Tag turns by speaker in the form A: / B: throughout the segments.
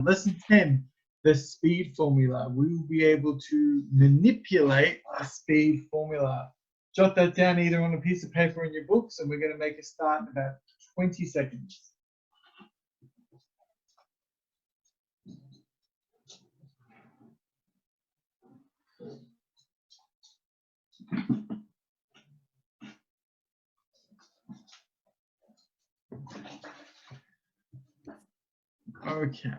A: Lesson 10, the speed formula. We will be able to manipulate the speed formula. Jot that down either on a piece of paper or in your books, and we're going to make a start in about 20 seconds. Okay.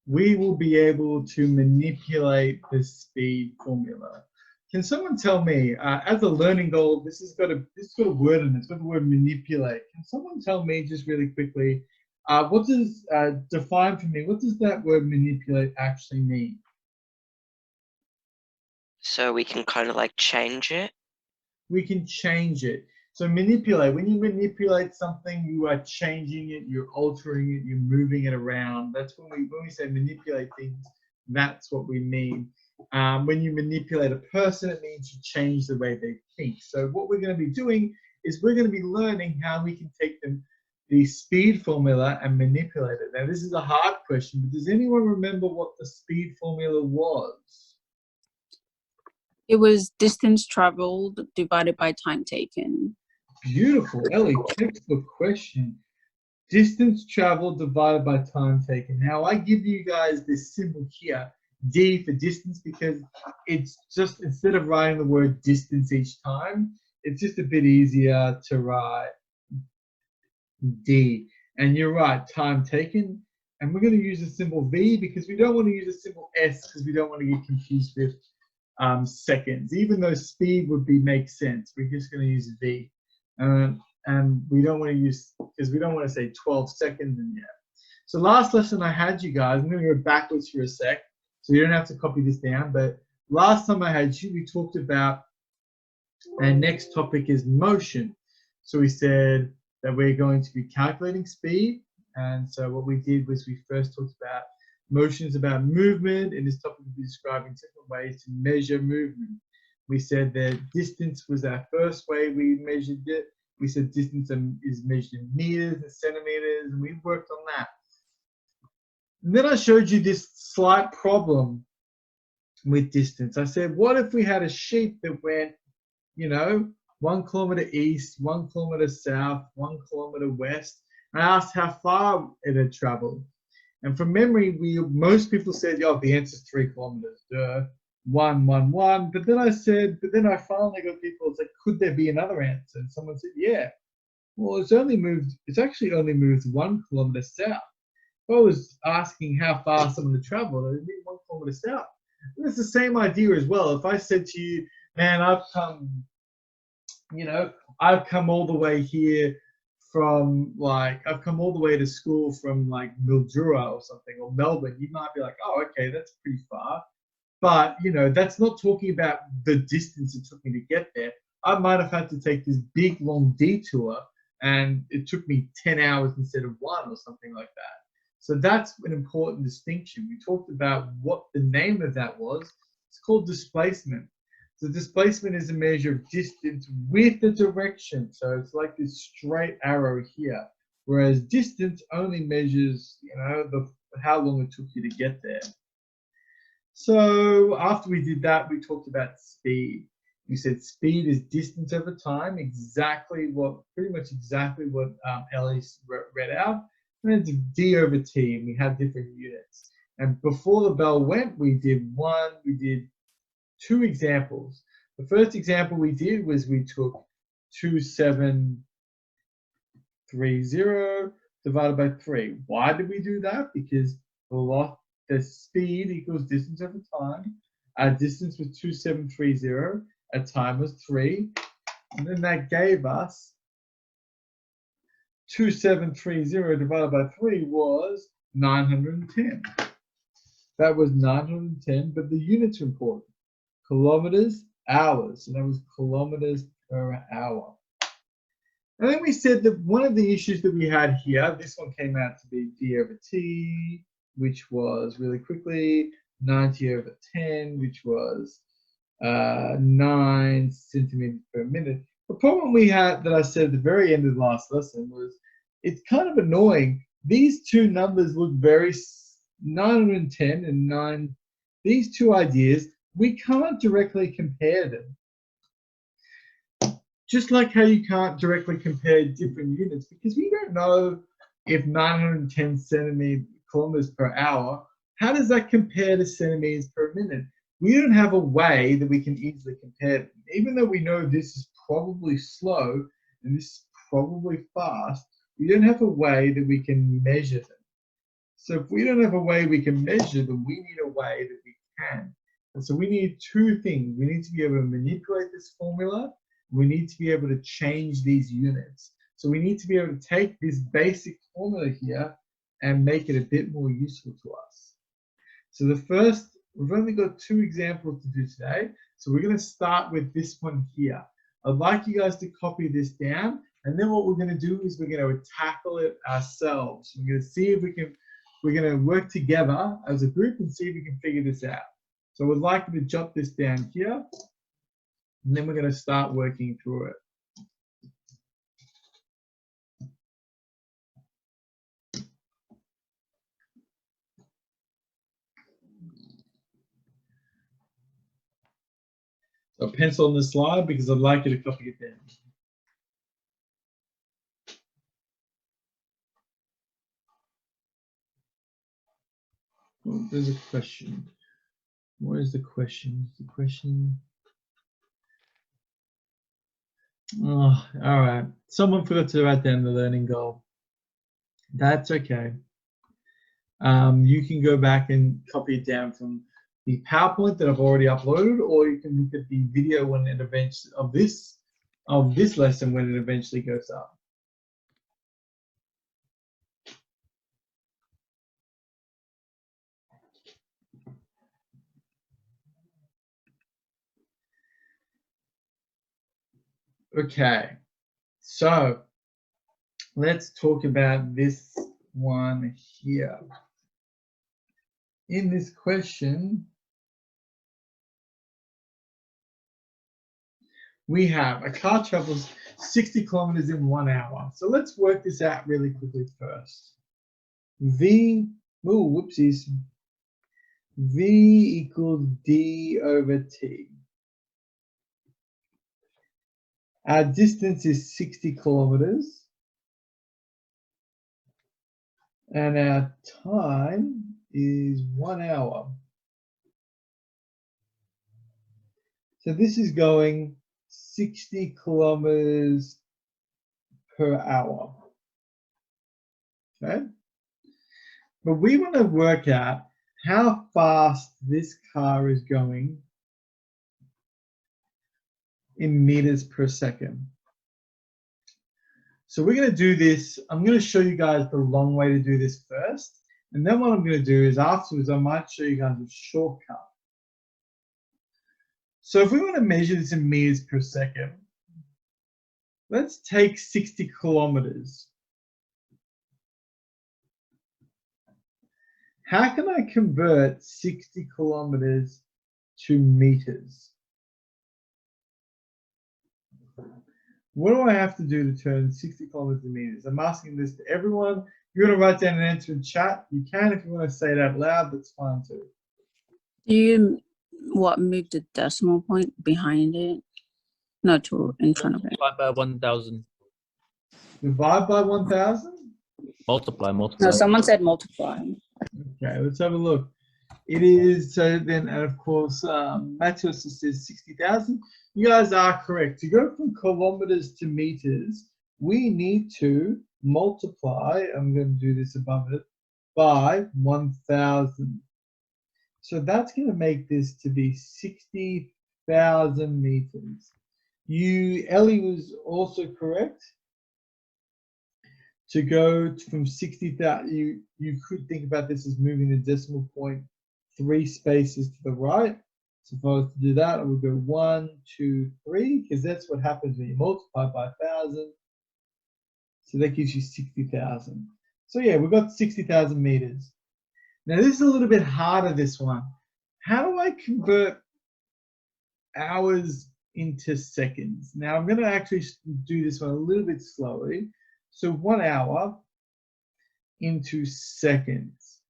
A: We will be able to manipulate the speed formula. Can someone tell me, as a learning goal, this has got a word in it. It's got the word manipulate. Can someone tell me just really quickly, what does define for me? What does that word manipulate actually mean?
B: So we can kind of like change it.
A: We can change it. So manipulate, when you manipulate something, you are changing it, you're altering it, you're moving it around. That's when we say manipulate things, that's what we mean. When you manipulate a person, it means you change the way they think. So what we're going to be doing is we're going to be learning how we can take the speed formula and manipulate it. Now, this is a hard question, but does anyone remember what the speed formula was?
C: It was distance traveled divided by time taken.
A: Beautiful, Ellie, textbook question. Distance traveled divided by time taken. Now I give you guys this symbol here, D for distance, because it's just, instead of writing the word distance each time, it's just a bit easier to write D. And you're right, time taken. And we're going to use the symbol V because we don't want to use the symbol S because we don't want to get confused with seconds. Even though speed would make sense, we're just going to use V. And we don't want to use, because we don't want to say 12 seconds in there. So last lesson I had you guys, I'm going to go backwards for a sec, so you don't have to copy this down, but last time I had you, we talked about our next topic is motion. So we said that we're going to be calculating speed, and so what we did was we first talked about motion is about movement, and this topic will be describing different ways to measure movement. We said that distance was our first way we measured it. We said distance is measured in meters and centimeters, and we worked on that. And then I showed you this slight problem with distance. I said, what if we had a sheep that went, 1 kilometer east, 1 kilometer south, 1 kilometer west? I asked how far it had traveled. And from memory, most people said, the answer is 3 kilometers. Duh. 1, 1, 1. But then I finally got people, it's like, could there be another answer? And someone said, yeah. Well, it's actually only moved 1 kilometer south. If I was asking how far someone had traveled, it would be 1 kilometer south. And it's the same idea as well. If I said to you, man, I've come all the way here I've come all the way to school from like Mildura or something, or Melbourne, you might be like, oh, okay, that's pretty far. But, that's not talking about the distance it took me to get there. I might have had to take this big, long detour, and it took me 10 hours instead of 1 or something like that. So that's an important distinction. We talked about what the name of that was. It's called displacement. So displacement is a measure of distance with the direction. So it's like this straight arrow here, whereas distance only measures, how long it took you to get there. So after we did that, we talked about speed. We said speed is distance over time, pretty much exactly what Ellie read out. And then it's D over T, and we have different units. And before the bell went, we did 2 examples. The first example we did was we took 2730 divided by 3. Why did we do that? Because the speed equals distance over time. Our distance was 2730. Our time was 3. And then that gave us 2730 divided by 3 was 910. That was 910, but the units are important. Kilometers, hours. And that was kilometers per hour. And then we said that one of the issues that we had here, this one came out to be D over T, which was really quickly 90 over 10, which was 9 centimeters per minute. The problem we had that I said at the very end of the last lesson was it's kind of annoying these two numbers look very 910 and 9. These two ideas, we can't directly compare them. Just like how you can't directly compare different units, because we don't know if 910 kilometers per hour, how does that compare to centimeters per minute? We don't have a way that we can easily compare them. Even though we know this is probably slow and this is probably fast, we don't have a way that we can measure them. So if we don't have a way we can measure them, we need a way that we can. And so we need two things. We need to be able to manipulate this formula. We need to be able to change these units. So we need to be able to take this basic formula here and make it a bit more useful to us. So the first, we've only got 2 examples to do today. So we're going to start with this one here. I'd like you guys to copy this down. And then what we're going to do is we're going to tackle it ourselves. We're going to see if we can, we're going to work together as a group and see if we can figure this out. So I would like you to jot this down here. And then we're going to start working through it. So pencil on the slide because I'd like you to copy it down. Oh, there's a question. What is the question? The question. Oh, all right. Someone forgot to write down the learning goal. That's okay. You can go back and copy it down from the PowerPoint that I've already uploaded, or you can look at the video when it eventually of this lesson when it eventually goes up. Okay, so let's talk about this one here. In this question, we have a car travels 60 kilometers in 1 hour. So let's work this out really quickly first. V equals D over T. Our distance is 60 kilometers. And our time is 1 hour. So this is going 60 kilometers per hour. Okay? But we want to work out how fast this car is going in meters per second. So we're going to do this. I'm going to show you guys the long way to do this first. And then what I'm going to do is afterwards, I might show you guys a shortcut. So if we want to measure this in meters per second, let's take 60 kilometers. How can I convert 60 kilometers to meters? What do I have to do to turn 60 kilometers to meters? I'm asking this to everyone. If you want to write down an answer in chat, you can. If you want to say it out loud, that's fine too.
C: Do you move the decimal point behind it? No, to in front of it.
D: Multiply by 1,000.
A: Divide by 1,000?
D: Multiply.
C: No, someone said multiply.
A: Okay, let's have a look. It is, so then, and of course, Matheus says 60,000. You guys are correct. To go from kilometers to meters, we need to multiply, I'm going to do this above it, by 1,000. So that's going to make this to be 60,000 meters. Ellie was also correct. To go from 60,000, you could think about this as moving the decimal point 3 spaces to the right. So if I was to do that, I would go 1, 2, 3, because that's what happens when you multiply by 1,000. So that gives you 60,000. So yeah, we've got 60,000 meters. Now this is a little bit harder, this one. How do I convert hours into seconds? Now I'm going to actually do this one a little bit slowly. So 1 hour into seconds.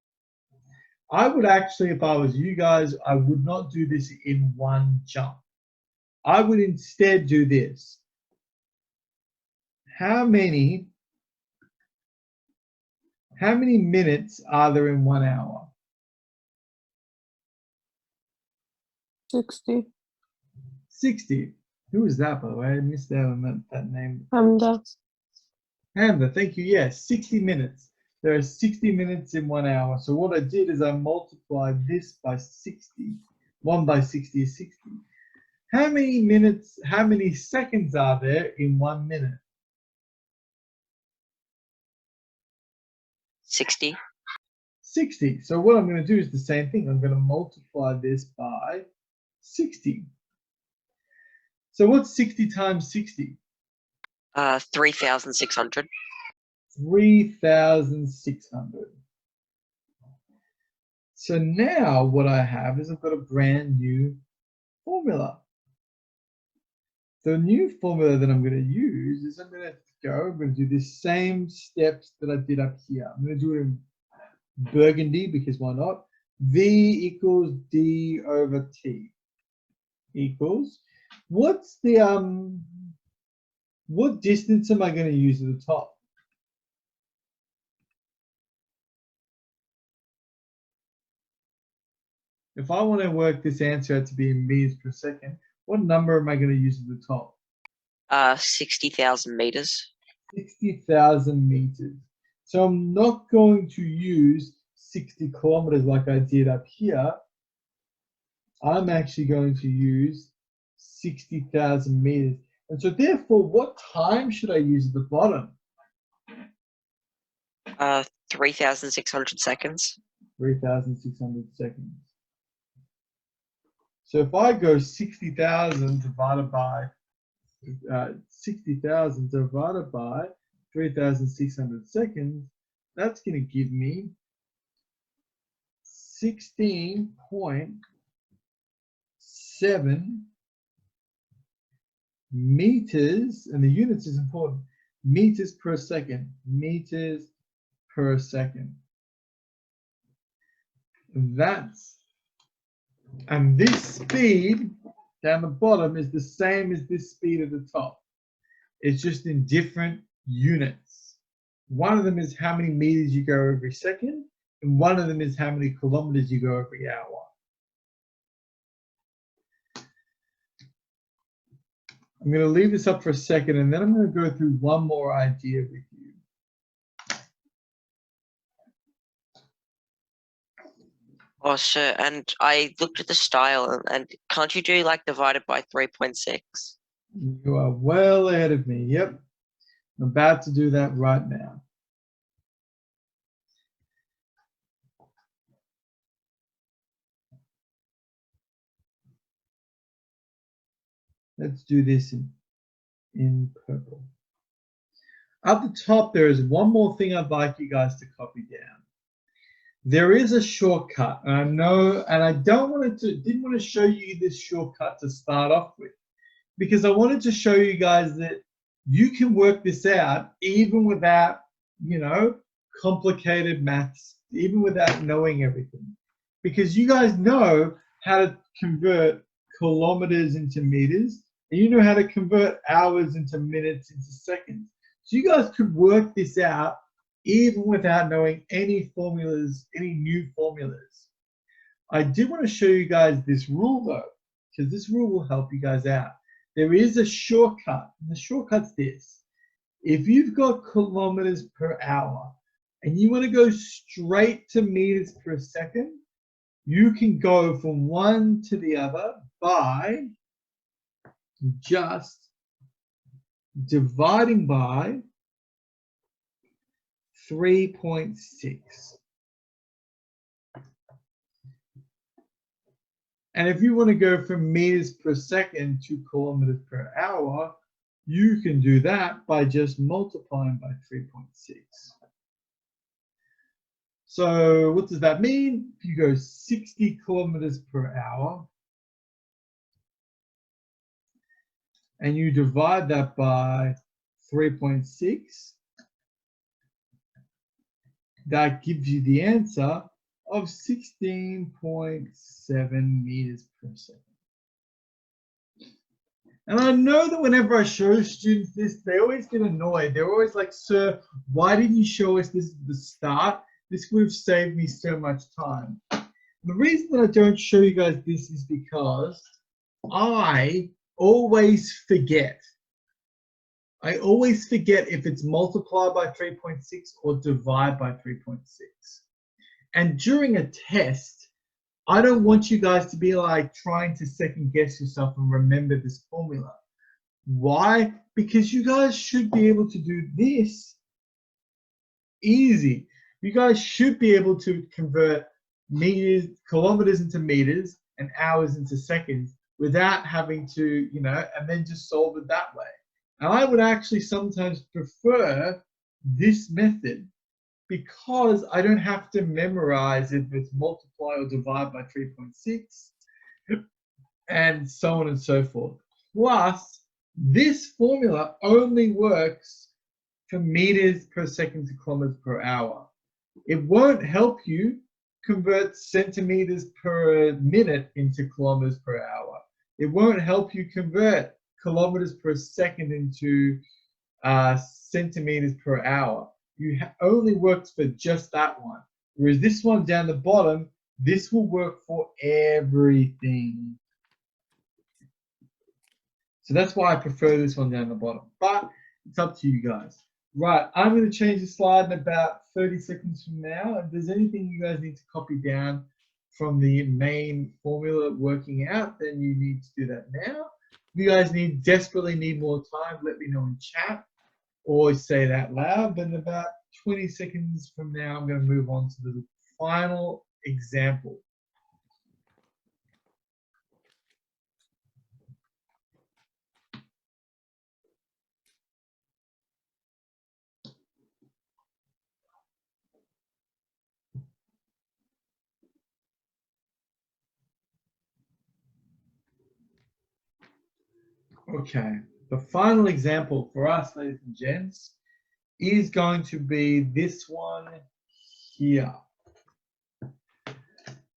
A: I would actually, if I was you guys, I would not do this in one jump. I would instead do this. How many minutes are there in 1 hour?
E: 60.
A: 60. Who is that, by the way? I missed out on that name.
E: Hamda.
A: Hamza, thank you. Yes, 60 minutes. There are 60 minutes in 1 hour. So what I did is I multiplied this by 60. 1 by 60 is 60. How many minutes, how many seconds are there in 1 minute?
B: 60.
A: 60. So what I'm going to do is the same thing. I'm going to multiply this by 60. So what's 60 times 60?
B: 3,600.
A: 3,600. So now what I have is I've got a brand new formula. The new formula that I'm going to use is I'm going to do the same steps that I did up here. I'm going to do it in burgundy because why not? V equals D over T equals, what's the, what distance am I going to use at the top? If I want to work this answer out to be in meters per second, what number am I going to use at the top?
B: 60,000 meters.
A: 60,000 meters. So I'm not going to use 60 kilometers like I did up here. I'm actually going to use 60,000 meters. And so therefore, what time should I use at the bottom?
B: 3,600 seconds.
A: 3,600 seconds. So if I go 60,000 divided by 3,600 seconds, that's going to give me 16.7 meters, and the units is important, meters per second, meters per second. And this speed down the bottom is the same as this speed at the top. It's just in different units. One of them is how many meters you go every second, and one of them is how many kilometers you go every hour. I'm going to leave this up for a second, and then I'm going to go through one more idea with you.
B: Oh, sir, and I looked at the style, and can't you do like divided by 3.6?
A: You are well ahead of me. Yep. I'm about to do that right now. Let's do this in purple. At the top, there is one more thing I'd like you guys to copy down. There is a shortcut, and I know, and I didn't want to show you this shortcut to start off with, because I wanted to show you guys that you can work this out even without, you know, complicated maths, even without knowing everything, because you guys know how to convert kilometers into meters, and you know how to convert hours into minutes into seconds. So you guys could work this out even without knowing any formulas, any new formulas. I did want to show you guys this rule though, because this rule will help you guys out. There is a shortcut, and the shortcut's this. If you've got kilometers per hour and you want to go straight to meters per second, you can go from one to the other by just dividing by 3.6. And if you want to go from meters per second to kilometers per hour, you can do that by just multiplying by 3.6. So what does that mean? If you go 60 kilometers per hour and you divide that by 3.6, that gives you the answer of 16.7 meters per second. And I know that whenever I show students this, they always get annoyed. They're always like, sir, why didn't you show us this at the start? This would have saved me so much time. The reason that I don't show you guys this is because I always forget. I always forget if it's multiply by 3.6 or divide by 3.6. And during a test, I don't want you guys to be like trying to second guess yourself and remember this formula. Why? Because you guys should be able to do this easy. You guys should be able to convert meters, kilometers into meters and hours into seconds without having to, and then just solve it that way. And I would actually sometimes prefer this method because I don't have to memorize if it's multiply or divide by 3.6 and so on and so forth. Plus, this formula only works for meters per second to kilometers per hour. It won't help you convert centimeters per minute into kilometers per hour. It won't help you convert kilometers per second into centimeters per hour. Only works for just that one. Whereas this one down the bottom, this will work for everything. So that's why I prefer this one down the bottom. But it's up to you guys. Right, I'm going to change the slide in about 30 seconds from now. If there's anything you guys need to copy down from the main formula working out, then you need to do that now. If you guys desperately need more time, let me know in chat or say that loud. But in about 20 seconds from now, I'm going to move on to the final example. Okay, the final example for us, ladies and gents, is going to be this one here.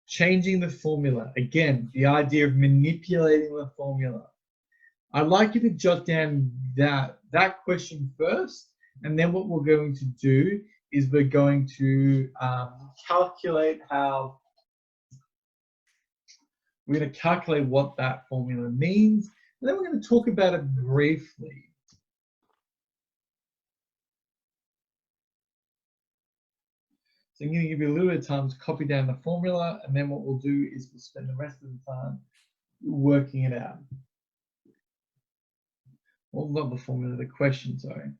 A: Changing the formula. Again, the idea of manipulating the formula. I'd like you to jot down that question first, and then what we're going to do is we're going to calculate what that formula means, and then we're going to talk about it briefly. So I'm going to give you a little bit of time to copy down the formula, and then what we'll do is we'll spend the rest of the time working it out. Well, not the formula, the question, sorry.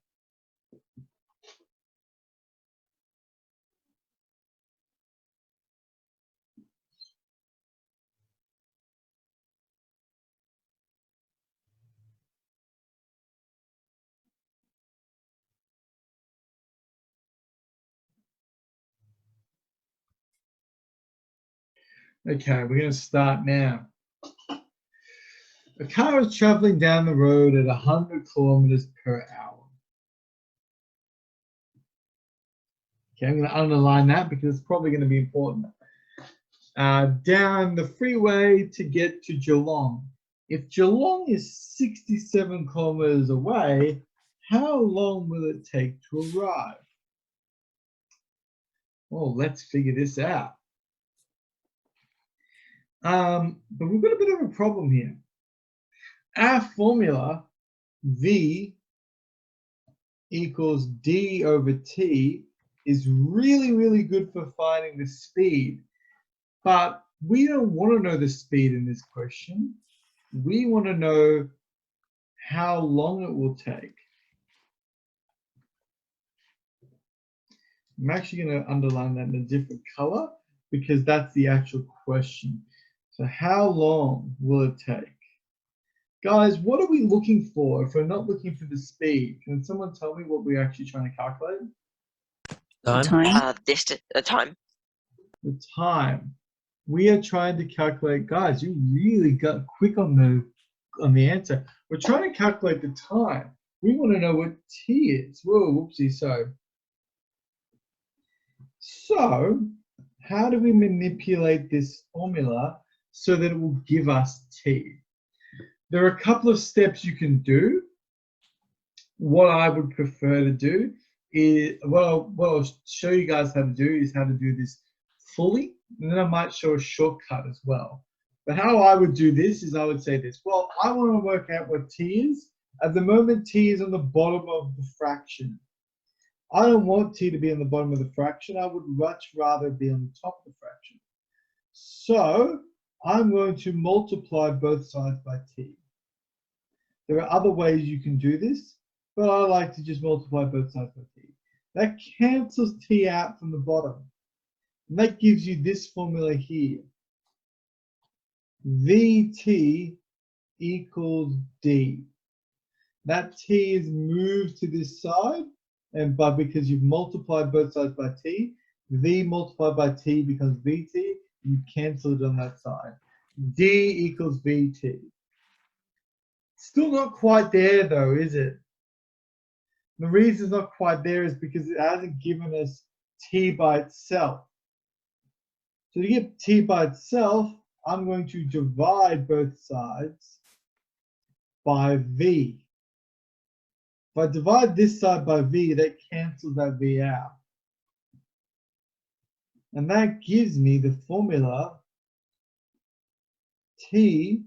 A: Okay, we're going to start now. A car is traveling down the road at 100 kilometers per hour. Okay, I'm going to underline that because it's probably going to be important. Down the freeway to get to Geelong. If Geelong is 67 kilometers away, how long will it take to arrive? Well, let's figure this out. But we've got a bit of a problem here. Our formula, V equals D over T, is really, really good for finding the speed. But we don't want to know the speed in this question. We want to know how long it will take. I'm actually going to underline that in a different color because that's the actual question. So how long will it take? Guys, what are we looking for if we're not looking for the speed? Can someone tell me what we're actually trying to calculate?
D: Time.
C: Time.
B: Time.
A: The time. We are trying to calculate, guys, you really got quick on the answer. We're trying to calculate the time. We want to know what T is. Whoa, whoopsie, so. So how do we manipulate this formula so that it will give us t? There are a couple of steps you can do. What I would prefer to do is, what I'll show you guys how to do is how to do this fully, and then I might show a shortcut as well. But how I would do this is I would say this, well, I want to work out what t is. At the moment, t is on the bottom of the fraction. I don't want t to be on the bottom of the fraction. I would much rather be on the top of the fraction. So I'm going to multiply both sides by t. There are other ways you can do this, but I like to just multiply both sides by t. That cancels t out from the bottom. And that gives you this formula here. Vt equals d. That t is moved to this side, and because you've multiplied both sides by t, v multiplied by t becomes vt, and you cancel it on that side. D equals vt. Still not quite there though, is it? The reason it's not quite there is because it hasn't given us t by itself. So to get t by itself, I'm going to divide both sides by v. If I divide this side by v, that cancels that v out. And that gives me the formula t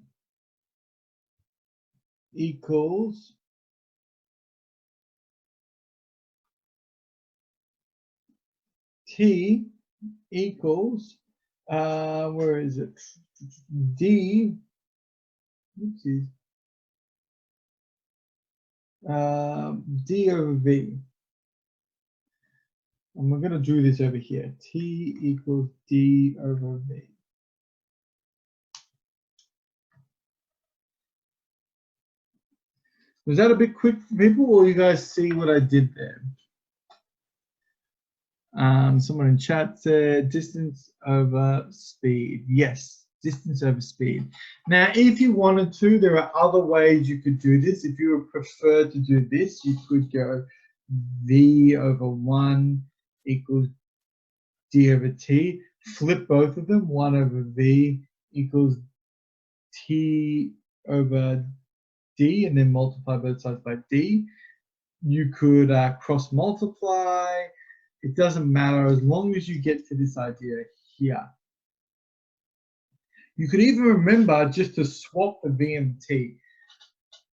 A: equals where is it? D, oopsies, d over v. And we're going to do this over here. T equals d over v. Was that a bit quick for people, or you guys see what I did there? Someone in chat said distance over speed. Yes, distance over speed. Now, if you wanted to, there are other ways you could do this. If you would prefer to do this, you could go v over 1 equals d over t. Flip both of them. 1 over v equals t over d, and then multiply both sides by d. You could cross multiply. It doesn't matter as long as you get to this idea here. You could even remember just to swap the v and t.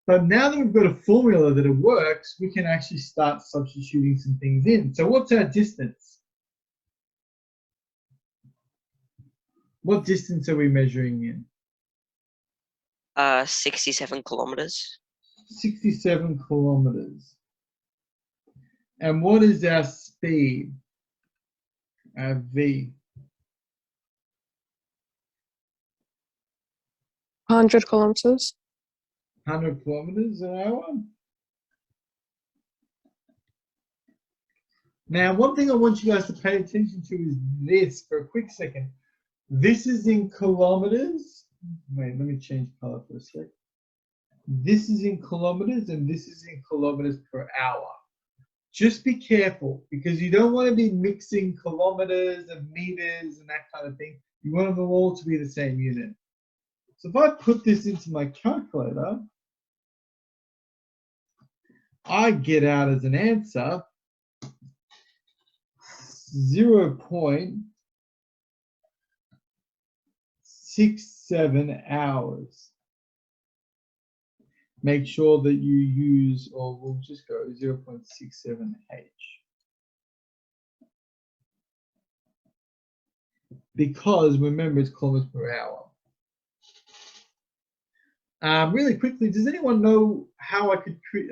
A: But now that we've got a formula that it works, we can actually start substituting some things in. So what's our distance? What distance are we measuring in?
B: 67 kilometers.
A: 67 kilometers. And what is our speed? Our v?
E: 100 kilometers.
A: 100 kilometers an hour. Now, one thing I want you guys to pay attention to is this for a quick second. This is in kilometers. Wait, let me change color for a sec. This is in kilometers and this is in kilometers per hour. Just be careful because you don't want to be mixing kilometers and meters and that kind of thing. You want them all to be the same unit. So if I put this into my calculator, I get out as an answer 0.67 hours. Make sure that you use, or we'll just go 0.67 H. Because remember, it's kilometers per hour. Really quickly, does anyone know how I could create,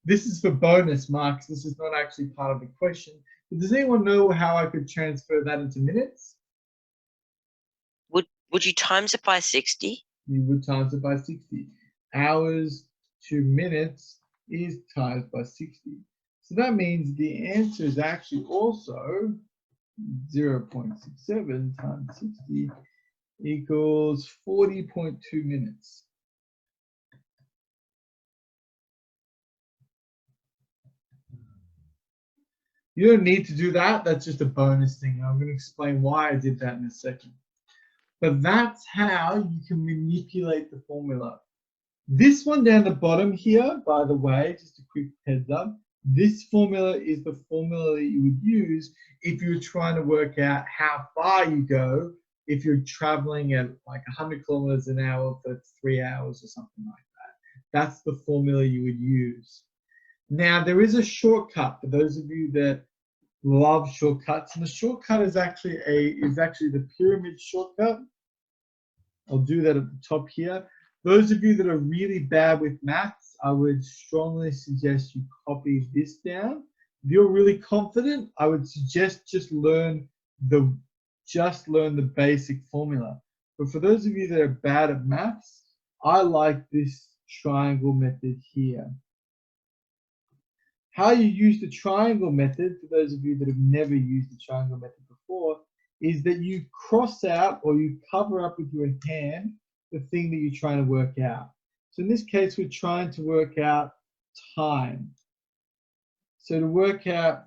A: this is for bonus marks, this is not actually part of the question, but does anyone know how I could transfer that into minutes?
B: Would you times it by 60?
A: You would times it by 60. Hours to minutes is times by 60. So that means the answer is actually also 0.67 times 60 equals 40.2 minutes. You don't need to do that. That's just a bonus thing. I'm going to explain why I did that in a second. But that's how you can manipulate the formula. This one down the bottom here, by the way, just a quick heads up, this formula is the formula that you would use if you're trying to work out how far you go if you're traveling at like 100 kilometers an hour for 3 hours or something like that. That's the formula you would use. Now, there is a shortcut for those of you that love shortcuts, and the shortcut is actually the pyramid shortcut. I'll do that at the top here. Those of you that are really bad with maths, I would strongly suggest you copy this down. If you're really confident, I would suggest just learn the basic formula. But for those of you that are bad at maths, I like this triangle method here. How you use the triangle method, for those of you that have never used the triangle method before, is that you cross out or you cover up with your hand the thing that you're trying to work out. So in this case, we're trying to work out time. So to work out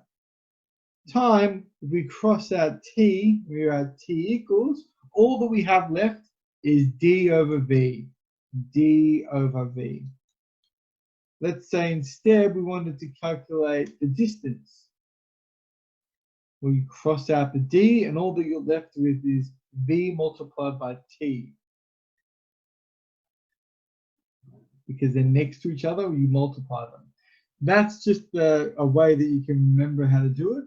A: time, if we cross out t, we're at t equals, all that we have left is d over v, d over v. Let's say instead we wanted to calculate the distance. We cross out the d, and all that you're left with is v multiplied by t. Because they're next to each other, you multiply them. That's just a way that you can remember how to do it.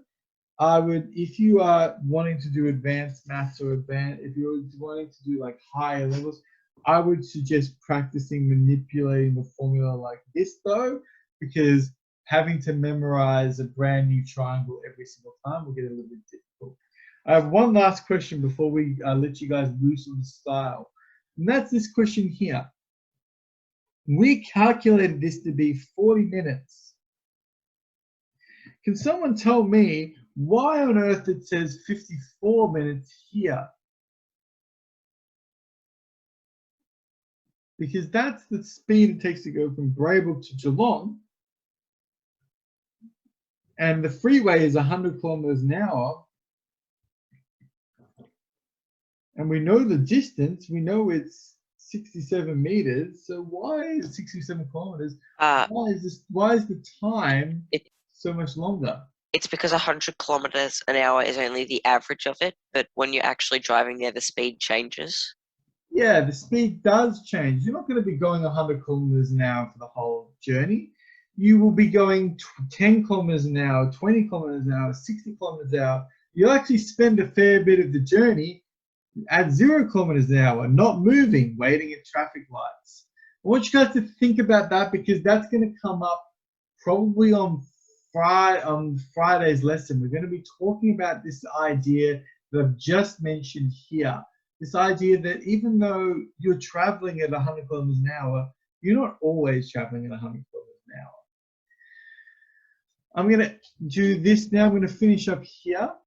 A: I would, if you are wanting to do advanced maths or if you're wanting to do like higher levels, I would suggest practicing manipulating the formula like this though, because having to memorize a brand new triangle every single time will get a little bit difficult. I have one last question before we let you guys loose on the style. And that's this question here. We calculated this to be 40 minutes. Can someone tell me why on earth it says 54 minutes here? Because that's the speed it takes to go from Braybrook to Geelong. And the freeway is 100 kilometers an hour. And we know the distance, we know it's 67 meters. So why is 67 kilometers? Why is the time so much longer?
B: It's because 100 kilometers an hour is only the average of it, but when you're actually driving there, the speed changes.
A: Yeah, the speed does change. You're not going to be going 100 kilometers an hour for the whole journey. You will be going 10 kilometers an hour, 20 kilometers an hour, 60 kilometers an hour. You'll actually spend a fair bit of the journey at 0 kilometers an hour, not moving, waiting at traffic lights. I want you guys to think about that, because that's going to come up probably on Friday's lesson. We're going to be talking about this idea that I've just mentioned here. This idea that even though you're traveling at 100 kilometers an hour, you're not always traveling at 100 kilometers an hour. I'm going to do this now. I'm going to finish up here.